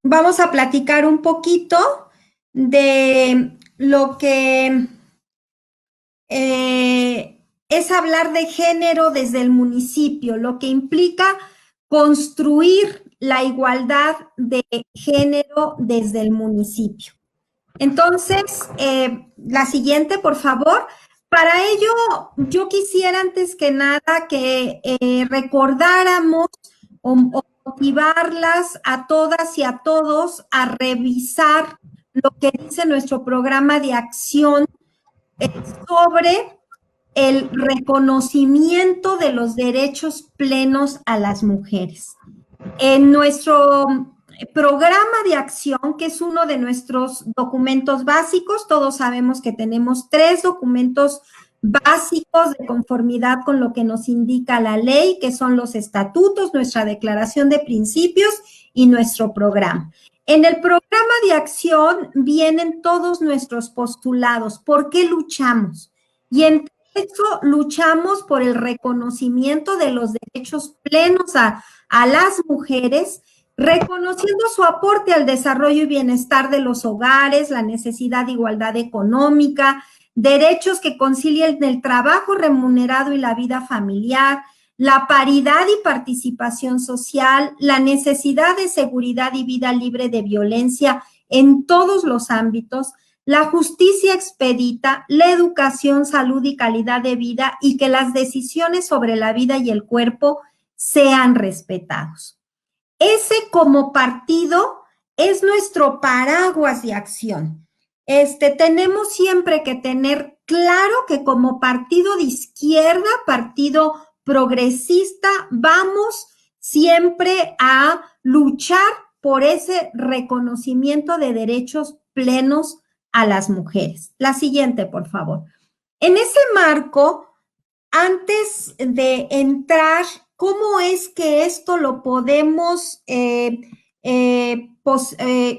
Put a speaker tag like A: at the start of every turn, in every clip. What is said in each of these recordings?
A: vamos a platicar un poquito de lo que es hablar de género desde el municipio, lo que implica construir la igualdad de género desde el municipio. Entonces, la siguiente, por favor. Para ello, yo quisiera antes que nada que recordáramos o motivarlas a todas y a todos a revisar lo que dice nuestro programa de acción sobre el reconocimiento de los derechos plenos a las mujeres. En nuestro programa de acción, que es uno de nuestros documentos básicos, todos sabemos que tenemos 3 documentos básicos de conformidad con lo que nos indica la ley, que son los estatutos, nuestra declaración de principios y nuestro programa. En el programa de acción vienen todos nuestros postulados. ¿Por qué luchamos? Y entre eso luchamos por el reconocimiento de los derechos plenos a las mujeres, reconociendo su aporte al desarrollo y bienestar de los hogares, la necesidad de igualdad económica, derechos que concilien el trabajo remunerado y la vida familiar, la paridad y participación social, la necesidad de seguridad y vida libre de violencia en todos los ámbitos, la justicia expedita, la educación, salud y calidad de vida y que las decisiones sobre la vida y el cuerpo sean respetados. Ese como partido es nuestro paraguas de acción. Tenemos siempre que tener claro que como partido de izquierda, partido progresista, vamos siempre a luchar por ese reconocimiento de derechos plenos a las mujeres. La siguiente, por favor. En ese marco, antes de entrar, ¿cómo es que esto lo podemos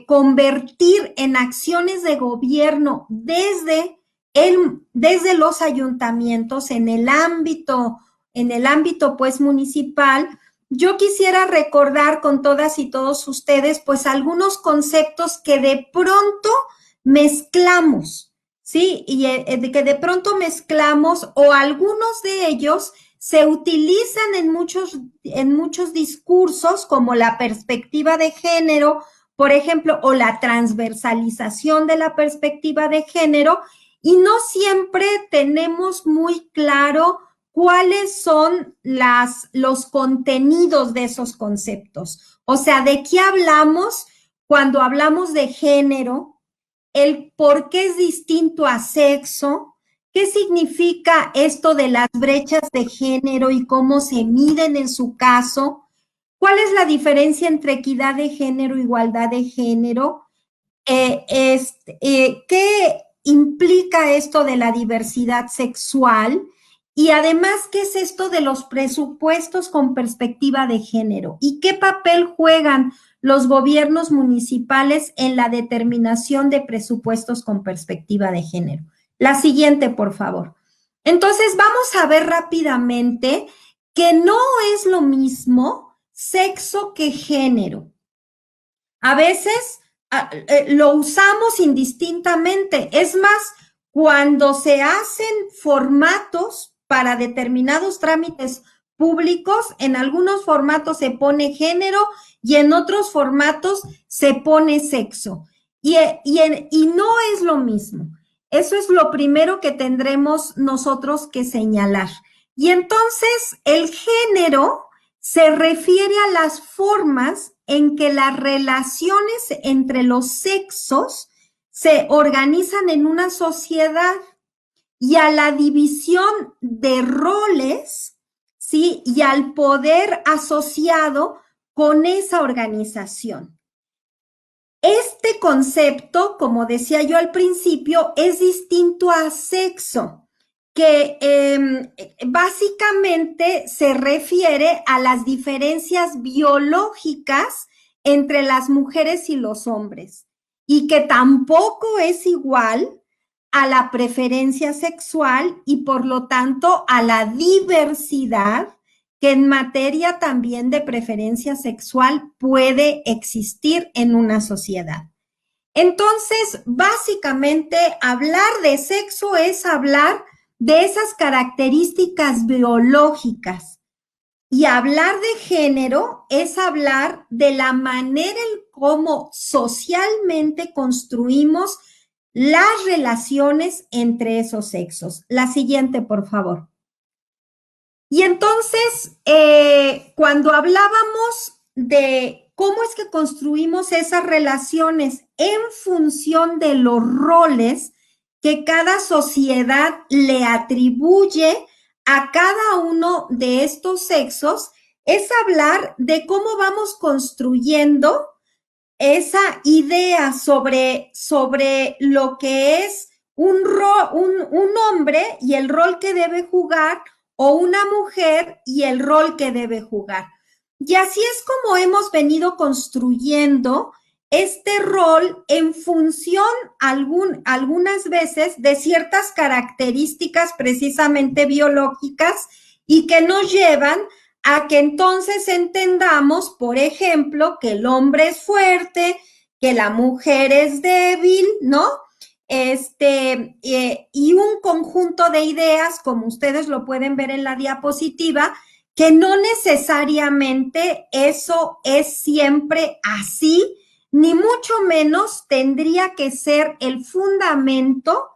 A: convertir en acciones de gobierno desde los ayuntamientos en el ámbito pues municipal? Yo quisiera recordar con todas y todos ustedes pues algunos conceptos que de pronto mezclamos, ¿sí? Y que de pronto mezclamos o algunos de ellos se utilizan en muchos discursos como la perspectiva de género, por ejemplo, o la transversalización de la perspectiva de género, y no siempre tenemos muy claro cuáles son los contenidos de esos conceptos. O sea, ¿de qué hablamos cuando hablamos de género? El por qué es distinto a sexo, qué significa esto de las brechas de género y cómo se miden en su caso, cuál es la diferencia entre equidad de género e igualdad de género, qué implica esto de la diversidad sexual y además qué es esto de los presupuestos con perspectiva de género y qué papel juegan los gobiernos municipales en la determinación de presupuestos con perspectiva de género. La siguiente, por favor. Entonces, vamos a ver rápidamente que no es lo mismo sexo que género. A veces lo usamos indistintamente. Es más, cuando se hacen formatos para determinados trámites públicos, en algunos formatos se pone género y en otros formatos se pone sexo. Y no es lo mismo. Eso es lo primero que tendremos nosotros que señalar. Y entonces el género se refiere a las formas en que las relaciones entre los sexos se organizan en una sociedad y a la división de roles, ¿sí? Y al poder asociado con esa organización. Este concepto, como decía yo al principio, es distinto a sexo, que básicamente se refiere a las diferencias biológicas entre las mujeres y los hombres y que tampoco es igual a la preferencia sexual y por lo tanto a la diversidad que en materia también de preferencia sexual puede existir en una sociedad. Entonces, básicamente, hablar de sexo es hablar de esas características biológicas. Y hablar de género es hablar de la manera en cómo socialmente construimos las relaciones entre esos sexos. La siguiente, por favor. Y entonces, cuando hablábamos de cómo es que construimos esas relaciones en función de los roles que cada sociedad le atribuye a cada uno de estos sexos, es hablar de cómo vamos construyendo esa idea sobre lo que es un hombre y el rol que debe jugar, o una mujer y el rol que debe jugar. Y así es como hemos venido construyendo este rol en función algunas veces de ciertas características precisamente biológicas y que nos llevan a que entonces entendamos, por ejemplo, que el hombre es fuerte, que la mujer es débil, ¿no? Y un conjunto de ideas, como ustedes lo pueden ver en la diapositiva, que no necesariamente eso es siempre así, ni mucho menos tendría que ser el fundamento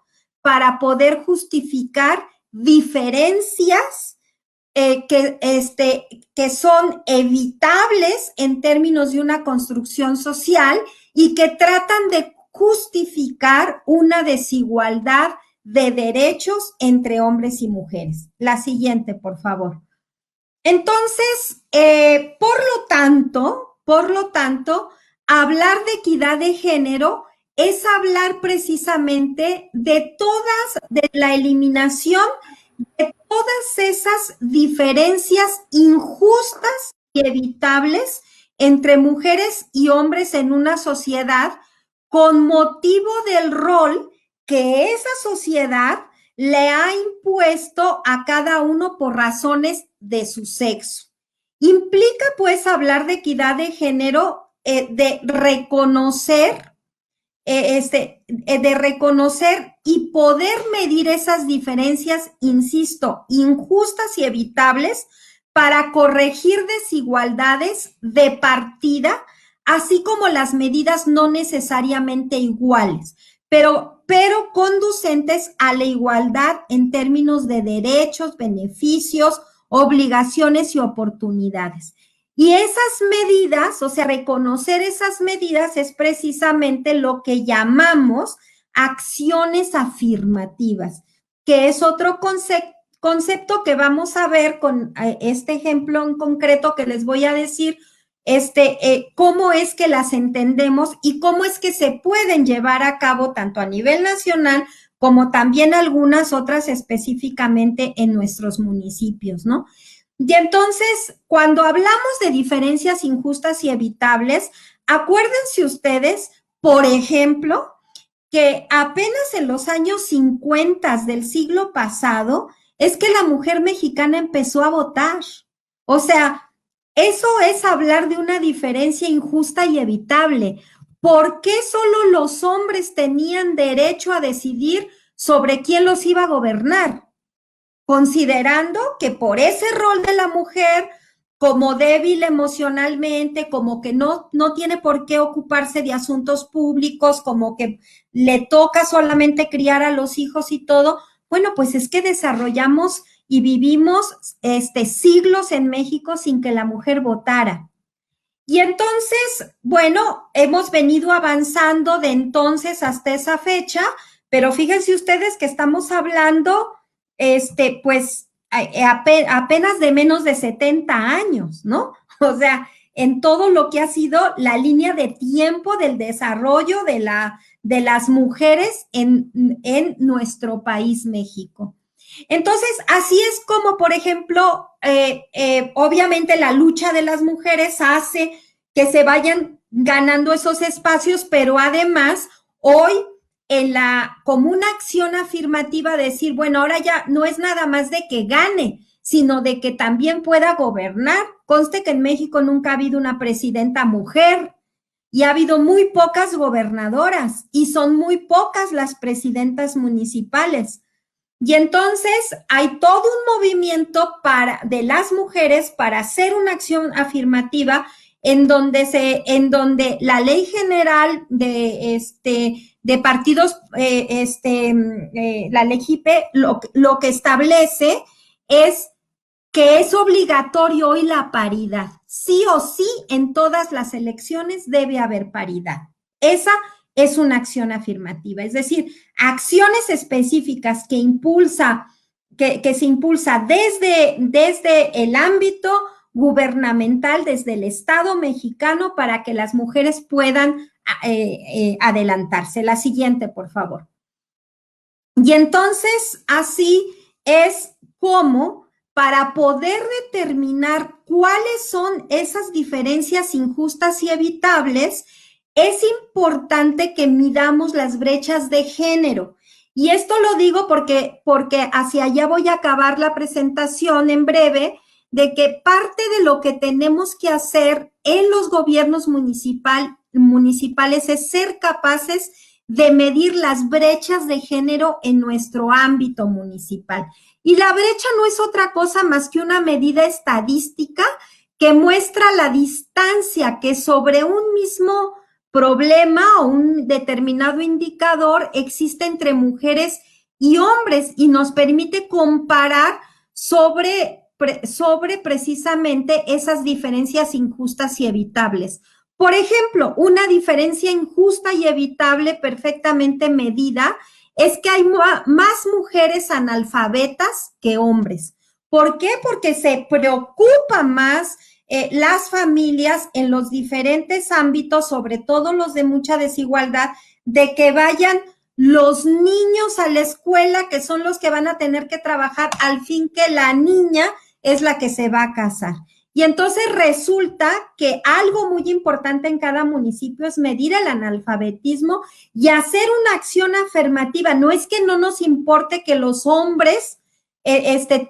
A: para poder justificar diferencias que son evitables en términos de una construcción social y que tratan de justificar una desigualdad de derechos entre hombres y mujeres. La siguiente, por favor. Entonces, por lo tanto, hablar de equidad de género es hablar precisamente de la eliminación de todas esas diferencias injustas y evitables entre mujeres y hombres en una sociedad con motivo del rol que esa sociedad le ha impuesto a cada uno por razones de su sexo. Implica, pues, hablar de equidad de género, de reconocer y poder medir esas diferencias, insisto, injustas y evitables para corregir desigualdades de partida, así como las medidas no necesariamente iguales, pero conducentes a la igualdad en términos de derechos, beneficios, obligaciones y oportunidades. Y esas medidas, o sea, reconocer esas medidas es precisamente lo que llamamos acciones afirmativas, que es otro concepto que vamos a ver con este ejemplo en concreto que les voy a decir, cómo es que las entendemos y cómo es que se pueden llevar a cabo tanto a nivel nacional como también algunas otras específicamente en nuestros municipios, ¿no? Y entonces, cuando hablamos de diferencias injustas y evitables, acuérdense ustedes, por ejemplo, que apenas en los años 50 del siglo pasado es que la mujer mexicana empezó a votar. O sea, eso es hablar de una diferencia injusta y evitable. ¿Por qué solo los hombres tenían derecho a decidir sobre quién los iba a gobernar? Considerando que por ese rol de la mujer, como débil emocionalmente, como que no tiene por qué ocuparse de asuntos públicos, como que le toca solamente criar a los hijos y todo, bueno, pues es que desarrollamos y vivimos siglos en México sin que la mujer votara. Y entonces, bueno, hemos venido avanzando de entonces hasta esa fecha, pero fíjense ustedes que estamos hablando pues apenas de menos de 70 años, ¿no? O sea, en todo lo que ha sido la línea de tiempo del desarrollo de las mujeres en nuestro país, México. Entonces, así es como, por ejemplo, obviamente la lucha de las mujeres hace que se vayan ganando esos espacios, pero además hoy como una acción afirmativa decir, bueno, ahora ya no es nada más de que gane, sino de que también pueda gobernar. Conste que en México nunca ha habido una presidenta mujer y ha habido muy pocas gobernadoras y son muy pocas las presidentas municipales. Y entonces hay todo un movimiento de las mujeres para hacer una acción afirmativa en donde la ley general de partidos, la LEGIPE, lo que establece es que es obligatorio hoy la paridad. Sí o sí, en todas las elecciones debe haber paridad. Esa es una acción afirmativa, es decir, acciones específicas que se impulsa desde el ámbito gubernamental, desde el Estado mexicano, para que las mujeres puedan adelantarse. La siguiente, por favor. Y entonces, así es como, para poder determinar cuáles son esas diferencias injustas y evitables, es importante que midamos las brechas de género. Y esto lo digo porque hacia allá voy a acabar la presentación en breve, de que parte de lo que tenemos que hacer en los gobiernos municipales es ser capaces de medir las brechas de género en nuestro ámbito municipal. Y la brecha no es otra cosa más que una medida estadística que muestra la distancia que sobre un mismo problema o un determinado indicador existe entre mujeres y hombres y nos permite comparar sobre precisamente esas diferencias injustas y evitables. Por ejemplo, una diferencia injusta y evitable perfectamente medida es que hay más mujeres analfabetas que hombres. ¿Por qué? Porque se preocupa más las familias en los diferentes ámbitos, sobre todo los de mucha desigualdad, de que vayan los niños a la escuela, que son los que van a tener que trabajar, al fin que la niña es la que se va a casar. Y entonces resulta que algo muy importante en cada municipio es medir el analfabetismo y hacer una acción afirmativa. No es que no nos importe que los hombres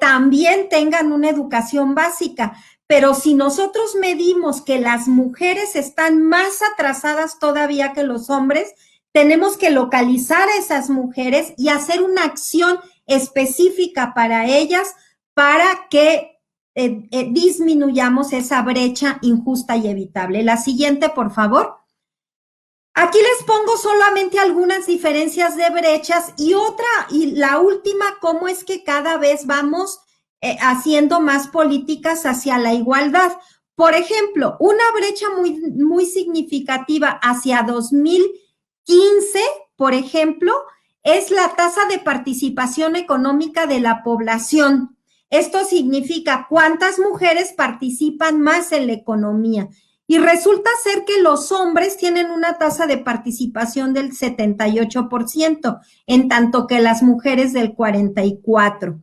A: también tengan una educación básica, pero si nosotros medimos que las mujeres están más atrasadas todavía que los hombres, tenemos que localizar a esas mujeres y hacer una acción específica para ellas para que disminuyamos esa brecha injusta y evitable. La siguiente, por favor. Aquí les pongo solamente algunas diferencias de brechas y la última, cómo es que cada vez vamos haciendo más políticas hacia la igualdad. Por ejemplo, una brecha muy, muy significativa hacia 2015, por ejemplo, es la tasa de participación económica de la población. Esto significa cuántas mujeres participan más en la economía. Y resulta ser que los hombres tienen una tasa de participación del 78%, en tanto que las mujeres del 44%.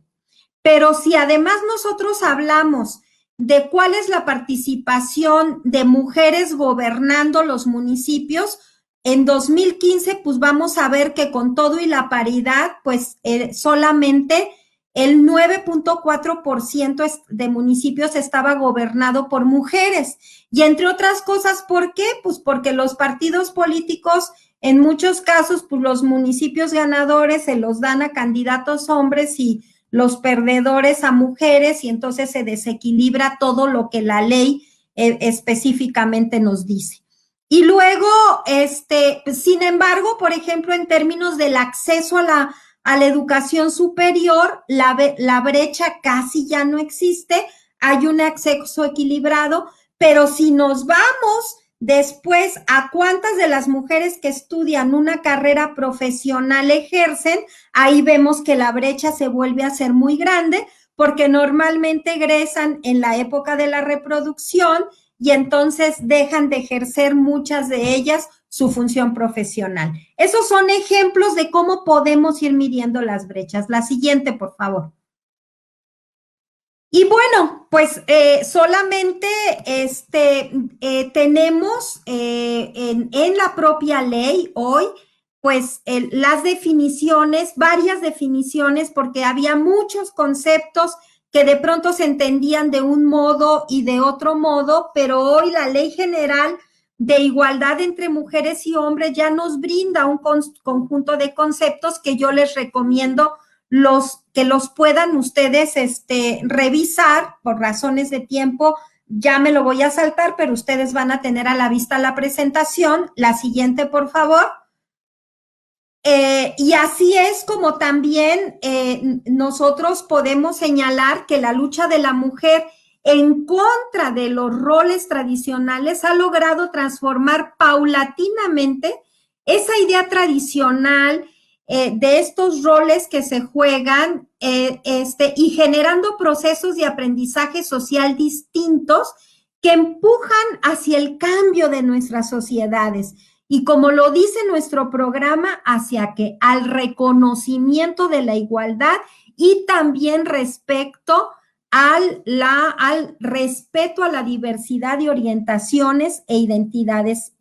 A: Pero si además nosotros hablamos de cuál es la participación de mujeres gobernando los municipios, en 2015, pues vamos a ver que con todo y la paridad, pues solamente el 9.4% de municipios estaba gobernado por mujeres. Y entre otras cosas, ¿por qué? Pues porque los partidos políticos, en muchos casos, pues los municipios ganadores se los dan a candidatos hombres y los perdedores a mujeres, y entonces se desequilibra todo lo que la ley específicamente nos dice. Y luego, sin embargo, por ejemplo, en términos del acceso a la educación superior, la brecha casi ya no existe, hay un acceso equilibrado, pero si nos vamos después a cuántas de las mujeres que estudian una carrera profesional ejercen, ahí vemos que la brecha se vuelve a ser muy grande, porque normalmente egresan en la época de la reproducción y entonces dejan de ejercer muchas de ellas su función profesional. Esos son ejemplos de cómo podemos ir midiendo las brechas. La siguiente, por favor. Y bueno, pues solamente tenemos en la propia ley hoy, pues las definiciones, varias definiciones, porque había muchos conceptos que de pronto se entendían de un modo y de otro modo, pero hoy la Ley General de Igualdad entre Mujeres y Hombres ya nos brinda un conjunto de conceptos que yo les recomiendo que los puedan ustedes revisar. Por razones de tiempo ya me lo voy a saltar, pero ustedes van a tener a la vista la presentación. La siguiente, por favor. Y así es como también nosotros podemos señalar que la lucha de la mujer en contra de los roles tradicionales ha logrado transformar paulatinamente esa idea tradicional de estos roles que se juegan y generando procesos de aprendizaje social distintos que empujan hacia el cambio de nuestras sociedades. Y como lo dice nuestro programa, hacia que al reconocimiento de la igualdad y también respecto al respeto a la diversidad de orientaciones e identidades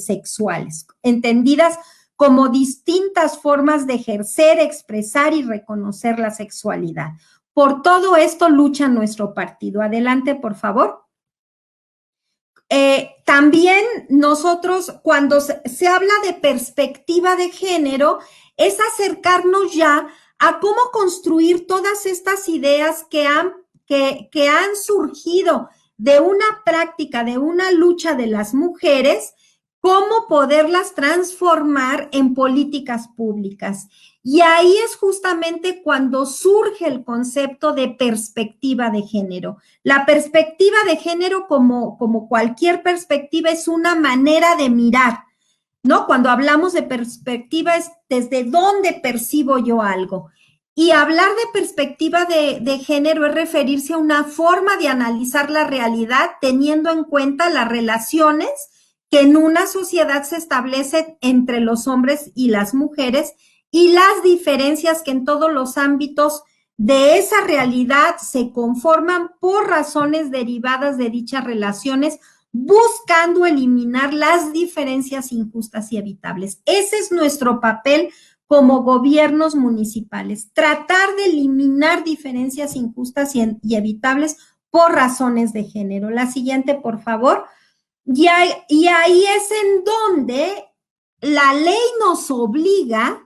A: sexuales, entendidas como distintas formas de ejercer, expresar y reconocer la sexualidad. Por todo esto lucha nuestro partido. Adelante, por favor. También nosotros, cuando se habla de perspectiva de género, es acercarnos ya a cómo construir todas estas ideas que han surgido de una práctica, de una lucha de las mujeres, cómo poderlas transformar en políticas públicas. Y ahí es justamente cuando surge el concepto de perspectiva de género. La perspectiva de género, como cualquier perspectiva, es una manera de mirar, ¿no? Cuando hablamos de perspectiva es desde dónde percibo yo algo. Y hablar de perspectiva de género es referirse a una forma de analizar la realidad teniendo en cuenta las relaciones que en una sociedad se establecen entre los hombres y las mujeres y las diferencias que en todos los ámbitos de esa realidad se conforman por razones derivadas de dichas relaciones, buscando eliminar las diferencias injustas y evitables. Ese es nuestro papel como gobiernos municipales, tratar de eliminar diferencias injustas y evitables por razones de género. La siguiente, por favor. Y ahí es en donde la ley nos obliga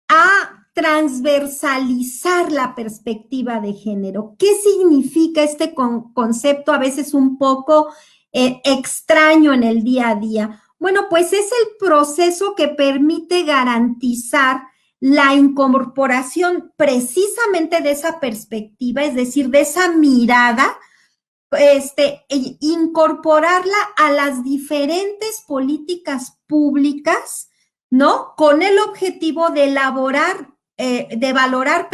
A: a transversalizar la perspectiva de género. ¿Qué significa este concepto a veces un poco extraño en el día a día? Bueno, pues es el proceso que permite garantizar la incorporación precisamente de esa perspectiva, es decir, de esa mirada, incorporarla a las diferentes políticas públicas, ¿no? Con el objetivo de valorar,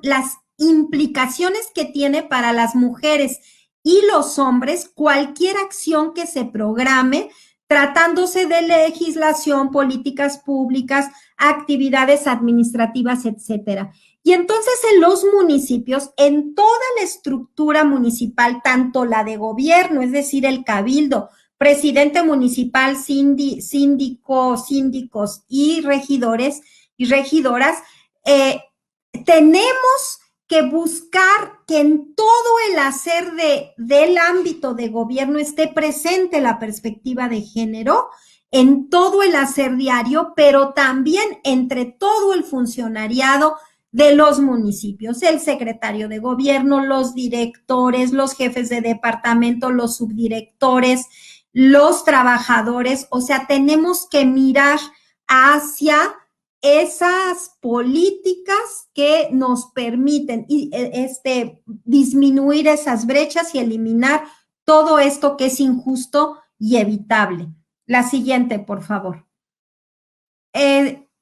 A: las implicaciones que tiene para las mujeres y los hombres cualquier acción que se programe, tratándose de legislación, políticas públicas, actividades administrativas, etcétera. Y entonces en los municipios, en toda la estructura municipal, tanto la de gobierno, es decir, el cabildo, presidente municipal, síndicos y regidores y regidoras, tenemos que buscar que en todo el hacer del ámbito de gobierno esté presente la perspectiva de género, en todo el hacer diario, pero también entre todo el funcionariado de los municipios, el secretario de gobierno, los directores, los jefes de departamento, los subdirectores, los trabajadores. O sea, tenemos que mirar hacia esas políticas que nos permiten disminuir esas brechas y eliminar todo esto que es injusto y evitable. La siguiente, por favor.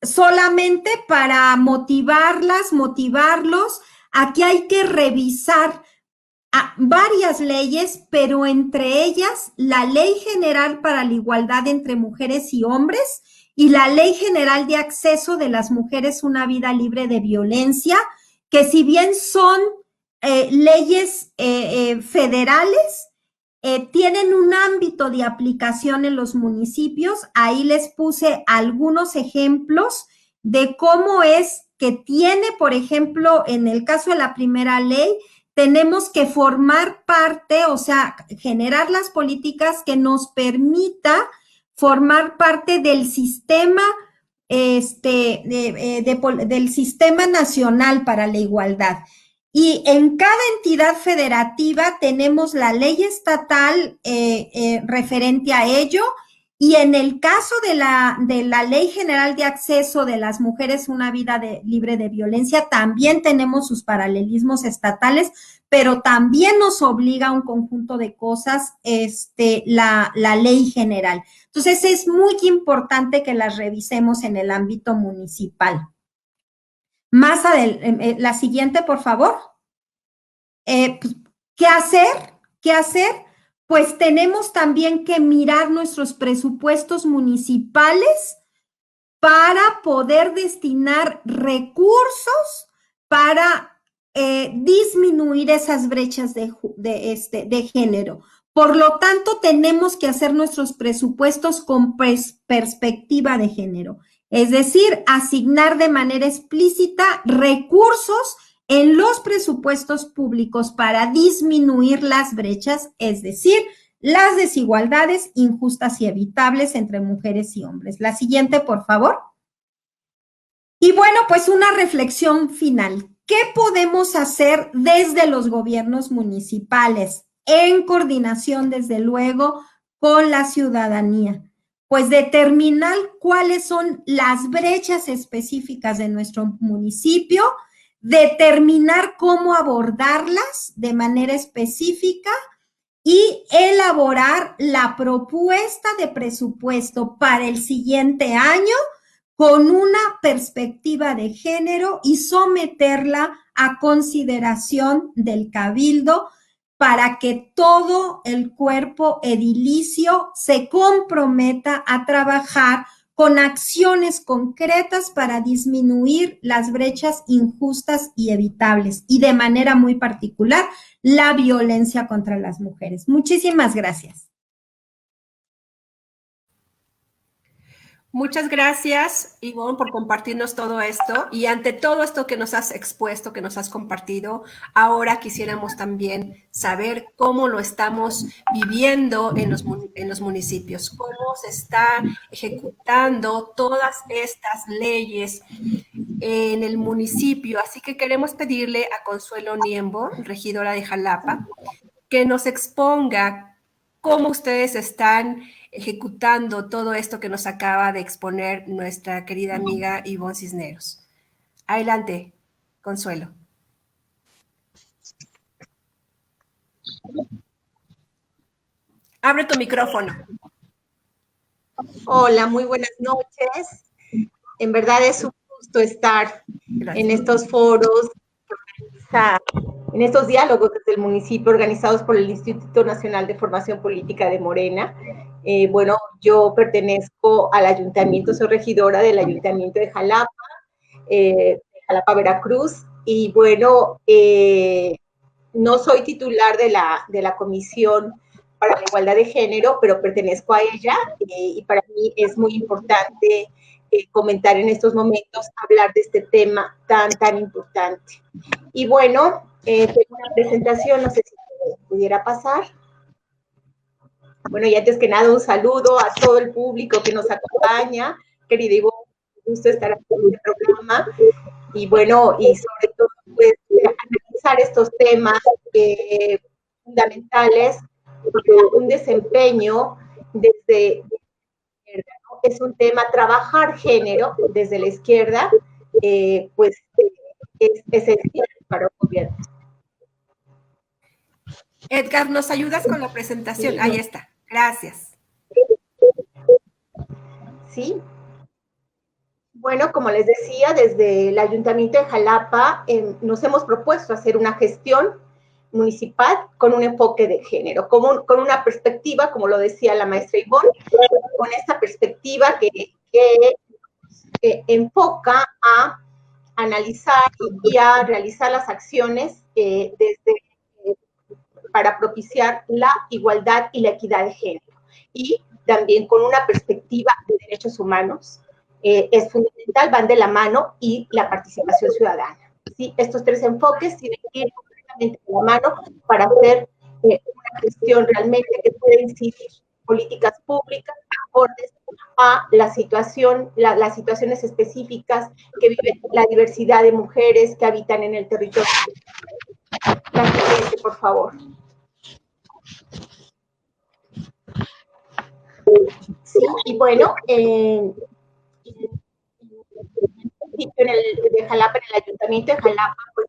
A: Solamente para motivarlos, aquí hay que revisar varias leyes, pero entre ellas la Ley General para la Igualdad entre Mujeres y Hombres y la Ley General de Acceso de las Mujeres a una Vida Libre de Violencia, que si bien son leyes federales, tienen un ámbito de aplicación en los municipios. Ahí les puse algunos ejemplos de cómo es que tiene, por ejemplo, en el caso de la primera ley, tenemos que formar parte, o sea, generar las políticas que nos permita formar parte del sistema, del sistema nacional para la igualdad. Y en cada entidad federativa tenemos la ley estatal referente a ello. Y en el caso de la Ley General de Acceso de las Mujeres a una vida libre de violencia, también tenemos sus paralelismos estatales, pero también nos obliga a un conjunto de cosas la Ley General. Entonces, es muy importante que las revisemos en el ámbito municipal. Más adelante, la siguiente, por favor. ¿Qué hacer? ¿Qué hacer? Pues tenemos también que mirar nuestros presupuestos municipales para poder destinar recursos para disminuir esas brechas de género. Por lo tanto, tenemos que hacer nuestros presupuestos con perspectiva de género, es decir, asignar de manera explícita recursos en los presupuestos públicos para disminuir las brechas, es decir, las desigualdades injustas y evitables entre mujeres y hombres. La siguiente, por favor. Y bueno, pues una reflexión final. ¿Qué podemos hacer desde los gobiernos municipales en coordinación, desde luego, con la ciudadanía? Pues determinar cuáles son las brechas específicas de nuestro municipio, determinar cómo abordarlas de manera específica y elaborar la propuesta de presupuesto para el siguiente año con una perspectiva de género y someterla a consideración del Cabildo para que todo el cuerpo edilicio se comprometa a trabajar con acciones concretas para disminuir las brechas injustas y evitables, y de manera muy particular, la violencia contra las mujeres. Muchísimas gracias.
B: Muchas gracias, Ivonne, por compartirnos todo esto. Y ante todo esto que nos has expuesto, que nos has compartido, ahora quisiéramos también saber cómo lo estamos viviendo en los municipios, cómo se están ejecutando todas estas leyes en el municipio. Así que queremos pedirle a Consuelo Niembo, regidora de Jalapa, que nos exponga cómo ustedes están ejecutando todo esto que nos acaba de exponer nuestra querida amiga Ivonne Cisneros. Adelante, Consuelo. Abre tu micrófono.
C: Hola, muy buenas noches. En verdad es un gusto estar en estos foros, en estos diálogos desde el municipio organizados por el Instituto Nacional de Formación Política de Morena. Bueno, yo pertenezco al ayuntamiento, soy regidora del ayuntamiento de Jalapa, Veracruz, y bueno, no soy titular de la Comisión para la Igualdad de Género, pero pertenezco a ella, y para mí es muy importante comentar en estos momentos, hablar de este tema tan importante. Y bueno, tengo una presentación, no sé si pudiera pasar. Bueno, y antes que nada, un saludo a todo el público que nos acompaña. Querido Ivonne, un gusto estar aquí en este programa. Y bueno, y sobre todo, pues, analizar estos temas fundamentales, porque un desempeño desde la izquierda, ¿no? Es un tema, trabajar género desde la izquierda, pues es esencial para un gobierno.
B: Edgar, ¿nos ayudas con la presentación? Sí, ahí está. Gracias.
C: Sí. Bueno, como les decía, desde el Ayuntamiento de Jalapa nos hemos propuesto hacer una gestión municipal con un enfoque de género, con una perspectiva, como lo decía la maestra Ivonne, con esta perspectiva que enfoca a analizar y a realizar las acciones para propiciar la igualdad y la equidad de género. Y también con una perspectiva de derechos humanos, es fundamental, van de la mano, y la participación ciudadana. ¿Sí? Estos tres enfoques tienen que ir absolutamente de la mano para hacer una gestión realmente que pueda incidir políticas públicas acordes a la situación, las situaciones específicas que vive la diversidad de mujeres que habitan en el territorio. La siguiente, por favor. Sí, y bueno, en el Ayuntamiento de Jalapa, pues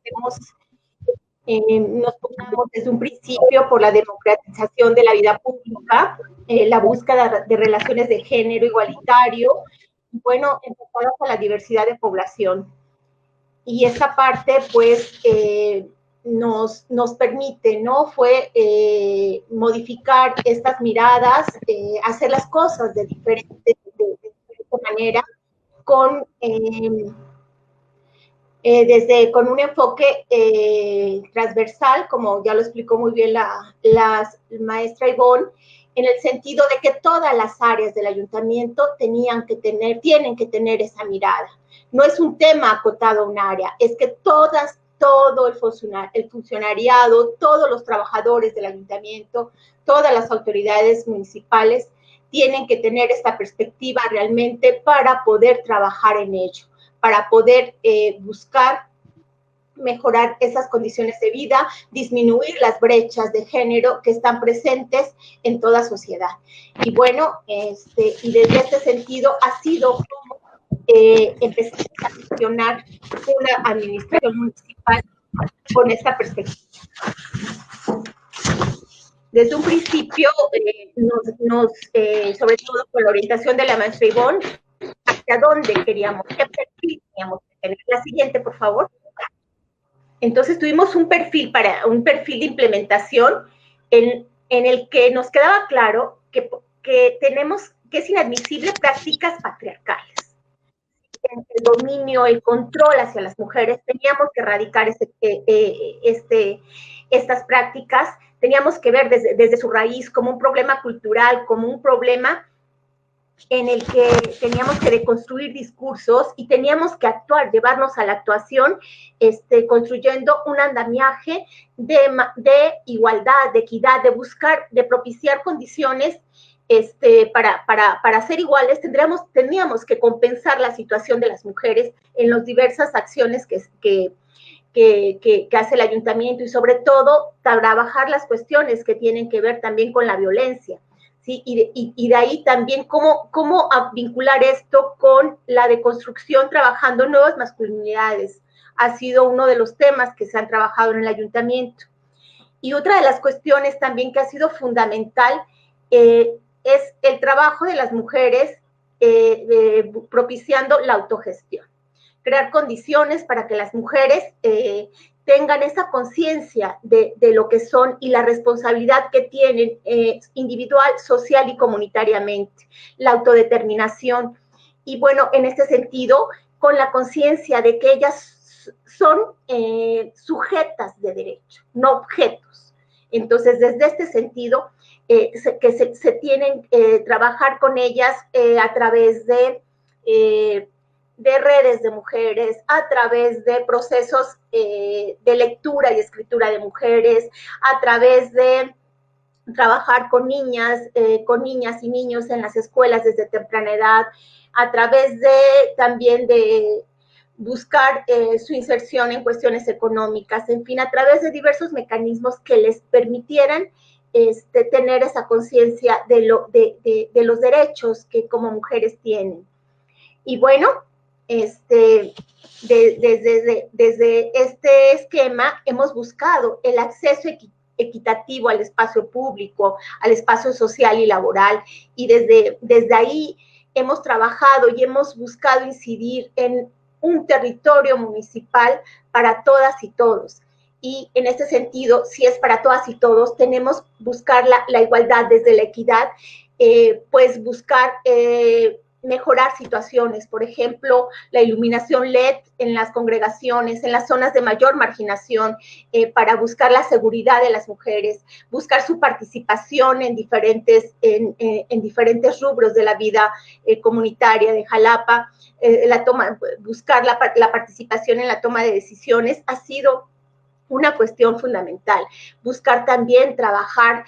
C: nos pugnamos desde un principio por la democratización de la vida pública, la búsqueda de relaciones de género igualitario, y bueno, enfocadas a la diversidad de población. Y esta parte, pues, nos permite, ¿no? Fue modificar estas miradas, hacer las cosas de diferente manera, con un enfoque transversal, como ya lo explicó muy bien la maestra Ivonne, en el sentido de que todas las áreas del ayuntamiento tienen que tener esa mirada. No es un tema acotado a un área, es que todo el funcionariado, todos los trabajadores del ayuntamiento, todas las autoridades municipales tienen que tener esta perspectiva realmente para poder trabajar en ello, para poder buscar mejorar esas condiciones de vida, disminuir las brechas de género que están presentes en toda sociedad. Y bueno, y desde este sentido ha sido como empezar a gestionar una administración municipal con esta perspectiva. Desde un principio, sobre todo con la orientación de la maestra Ivonne, hacia dónde queríamos, qué perfil teníamos que tener. La siguiente, por favor. Entonces tuvimos un perfil de implementación en el que nos quedaba claro que es inadmisible prácticas patriarcales. El dominio, el control hacia las mujeres, teníamos que erradicar estas prácticas, teníamos que ver desde su raíz como un problema cultural, como un problema en el que teníamos que deconstruir discursos y teníamos que actuar, llevarnos a la actuación, construyendo un andamiaje de igualdad, de equidad, de propiciar condiciones para ser iguales. Teníamos que compensar la situación de las mujeres en las diversas acciones que hace el ayuntamiento y sobre todo trabajar las cuestiones que tienen que ver también con la violencia. ¿Sí? Y de ahí también cómo vincular esto con la deconstrucción, trabajando nuevas masculinidades. Ha sido uno de los temas que se han trabajado en el ayuntamiento. Y otra de las cuestiones también que ha sido fundamental es el trabajo de las mujeres propiciando la autogestión. Crear condiciones para que las mujeres tengan esa conciencia de lo que son y la responsabilidad que tienen individual, social y comunitariamente, la autodeterminación. Y bueno, en este sentido, con la conciencia de que ellas son sujetas de derecho, no objetos. Entonces, desde este sentido, se tienen que trabajar con ellas a través de redes de mujeres, a través de procesos de lectura y escritura de mujeres, a través de trabajar con niñas y niños en las escuelas desde temprana edad, a través también de buscar su inserción en cuestiones económicas, en fin, a través de diversos mecanismos que les permitieran tener esa conciencia de los derechos que como mujeres tienen. Y bueno, desde este esquema hemos buscado el acceso equitativo al espacio público, al espacio social y laboral, y desde ahí hemos trabajado y hemos buscado incidir en un territorio municipal para todas y todos. Y en este sentido, si es para todas y todos, tenemos que buscar la igualdad desde la equidad, pues buscar mejorar situaciones, por ejemplo, la iluminación LED en las congregaciones, en las zonas de mayor marginación, para buscar la seguridad de las mujeres, buscar su participación en diferentes rubros de la vida comunitaria de Jalapa, buscar la participación en la toma de decisiones ha sido una cuestión fundamental. Buscar también trabajar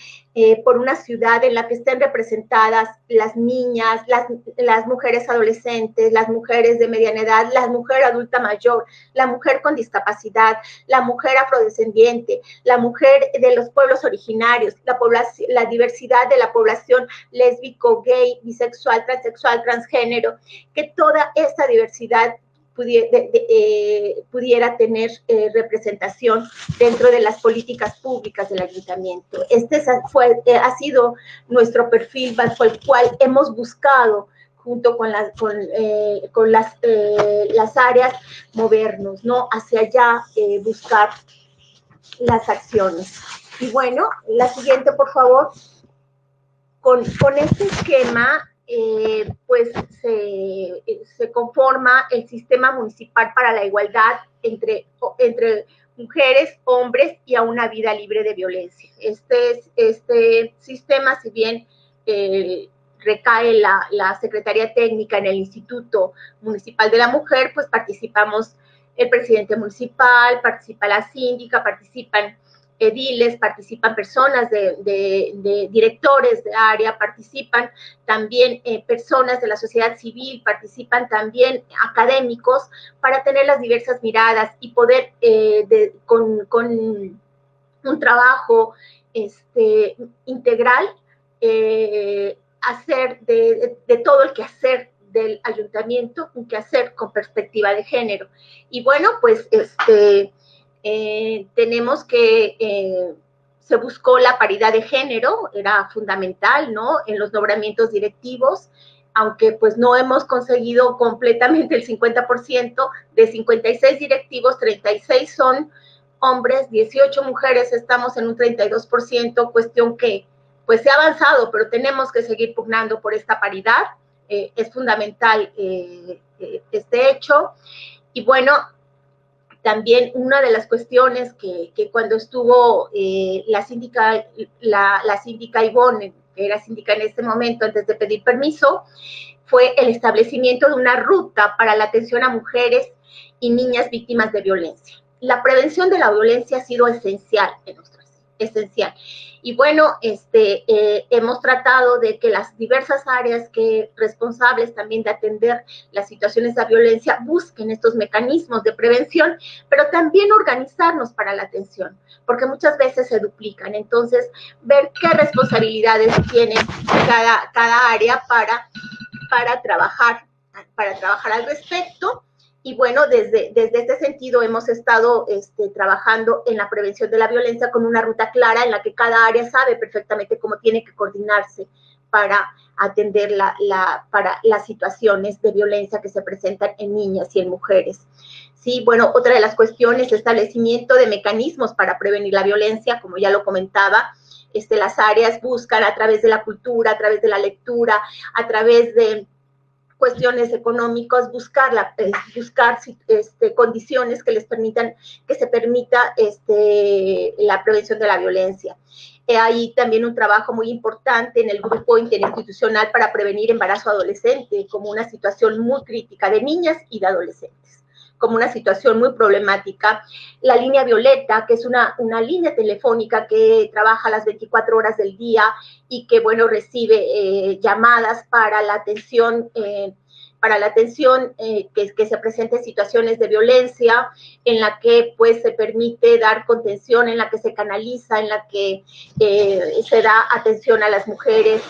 C: por una ciudad en la que estén representadas las niñas, las mujeres adolescentes, las mujeres de mediana edad, la mujer adulta mayor, la mujer con discapacidad, la mujer afrodescendiente, la mujer de los pueblos originarios, la diversidad de la población lésbico, gay, bisexual, transexual, transgénero, que toda esta diversidad pudiera tener representación dentro de las políticas públicas del ayuntamiento. Este ha sido nuestro perfil bajo el cual hemos buscado, junto con las áreas, movernos, ¿no? Hacia allá, buscar las acciones. Y bueno, la siguiente, por favor. Con este esquema, pues se conforma el sistema municipal para la igualdad entre mujeres, hombres y a una vida libre de violencia. Este sistema, si bien recae la Secretaría Técnica en el Instituto Municipal de la Mujer, pues participamos el presidente municipal, participa la síndica, participan ediles, participan personas de directores de área, participan también personas de la sociedad civil, participan también académicos, para tener las diversas miradas y poder con un trabajo integral hacer de todo el quehacer del ayuntamiento un quehacer con perspectiva de género. Y bueno, pues tenemos que se buscó la paridad de género, era fundamental, ¿no? En los nombramientos directivos, aunque pues no hemos conseguido completamente el 50%, de 56 directivos, 36 son hombres, 18 mujeres, estamos en un 32%, cuestión que pues se ha avanzado, pero tenemos que seguir pugnando por esta paridad, es fundamental este hecho. Y bueno, también una de las cuestiones que cuando estuvo la síndica Ivonne, que era síndica en este momento, antes de pedir permiso, fue el establecimiento de una ruta para la atención a mujeres y niñas víctimas de violencia. La prevención de la violencia ha sido esencial en nuestra ciudad, esencial. Y bueno, hemos tratado de que las diversas áreas responsables también de atender las situaciones de violencia busquen estos mecanismos de prevención, pero también organizarnos para la atención, porque muchas veces se duplican. Entonces, ver qué responsabilidades tiene cada área para trabajar al respecto. Y bueno, desde este sentido hemos estado trabajando en la prevención de la violencia con una ruta clara en la que cada área sabe perfectamente cómo tiene que coordinarse para atender para las situaciones de violencia que se presentan en niñas y en mujeres. Sí, bueno, otra de las cuestiones, establecimiento de mecanismos para prevenir la violencia, como ya lo comentaba. Las áreas buscan a través de la cultura, a través de la lectura, a través de cuestiones económicas, buscar condiciones que se permita la prevención de la violencia. Hay también un trabajo muy importante en el grupo interinstitucional para prevenir embarazo adolescente como una situación muy crítica de niñas y de adolescentes, como una situación muy problemática. La línea Violeta, que es una línea telefónica que trabaja las 24 horas del día y que, bueno, recibe llamadas para la atención que se presenten situaciones de violencia, en la que pues se permite dar contención, en la que se canaliza, en la que se da atención a las mujeres.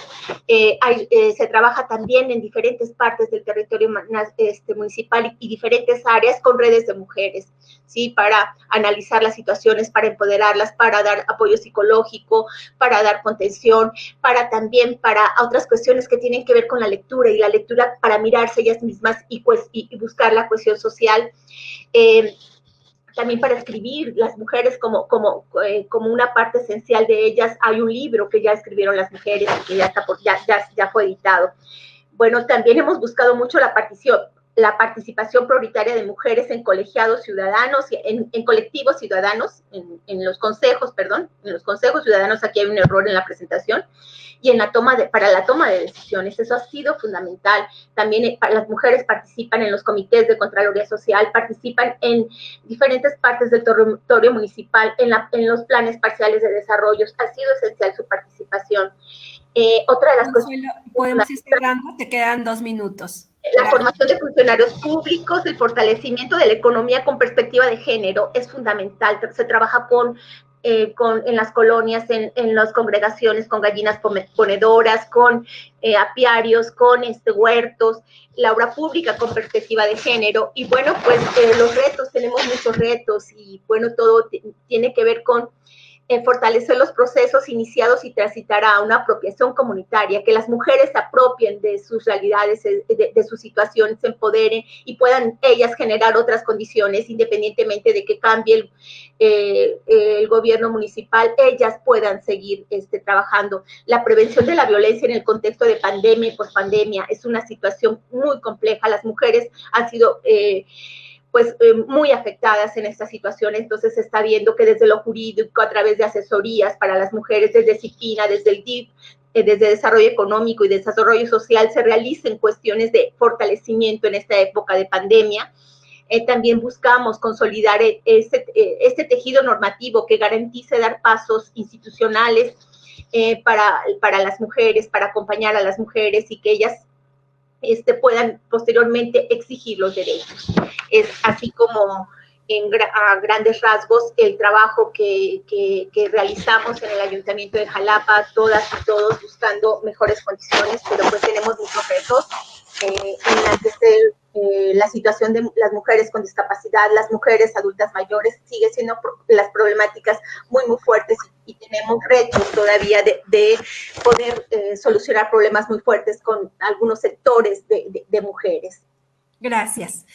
C: Se trabaja también en diferentes partes del territorio municipal y diferentes áreas con redes de mujeres, ¿sí? Para analizar las situaciones, para empoderarlas, para dar apoyo psicológico, para dar contención, para otras cuestiones que tienen que ver con la lectura, y la lectura para mirarse ellas mismas y buscar la cohesión social. También para escribir, las mujeres como una parte esencial de ellas. Hay un libro que ya escribieron las mujeres y que ya fue editado. Bueno, también hemos buscado mucho la la participación prioritaria de mujeres en colegiados ciudadanos, en colectivos ciudadanos, en los consejos ciudadanos. Aquí hay un error en la presentación, y para la toma de decisiones. Eso ha sido fundamental. También las mujeres participan en los comités de Contraloría Social, participan en diferentes partes del territorio municipal, en los planes parciales de desarrollo. Ha sido esencial su participación. Otra de las cuestiones...
B: Podemos ir cerrando, te quedan 2 minutos.
C: La formación de funcionarios públicos, el fortalecimiento de la economía con perspectiva de género es fundamental. Se trabaja en las colonias, en las congregaciones, con gallinas ponedoras, con apiarios, con huertos, la obra pública con perspectiva de género. Y bueno, pues los retos, tenemos muchos retos, y bueno, todo tiene que ver con fortalecer los procesos iniciados y transitar a una apropiación comunitaria, que las mujeres se apropien de sus realidades, de sus situaciones, se empoderen y puedan ellas generar otras condiciones, independientemente de que cambie el gobierno municipal, ellas puedan seguir trabajando. La prevención de la violencia en el contexto de pandemia y pospandemia es una situación muy compleja. Las mujeres han sido muy afectadas en esta situación. Entonces se está viendo que desde lo jurídico, a través de asesorías para las mujeres, desde CIFINA, desde el DIF, desde Desarrollo Económico y Desarrollo Social, se realicen cuestiones de fortalecimiento en esta época de pandemia. También buscamos consolidar este tejido normativo que garantice dar pasos institucionales para las mujeres, para acompañar a las mujeres, y que ellas puedan posteriormente exigir los derechos. Es así como a grandes rasgos el trabajo que realizamos en el Ayuntamiento de Jalapa, todas y todos buscando mejores condiciones, pero pues tenemos muchos retos la situación de las mujeres con discapacidad, las mujeres adultas mayores, sigue siendo las problemáticas muy fuertes, y tenemos retos todavía de poder solucionar problemas muy fuertes con algunos sectores de mujeres.
B: Gracias.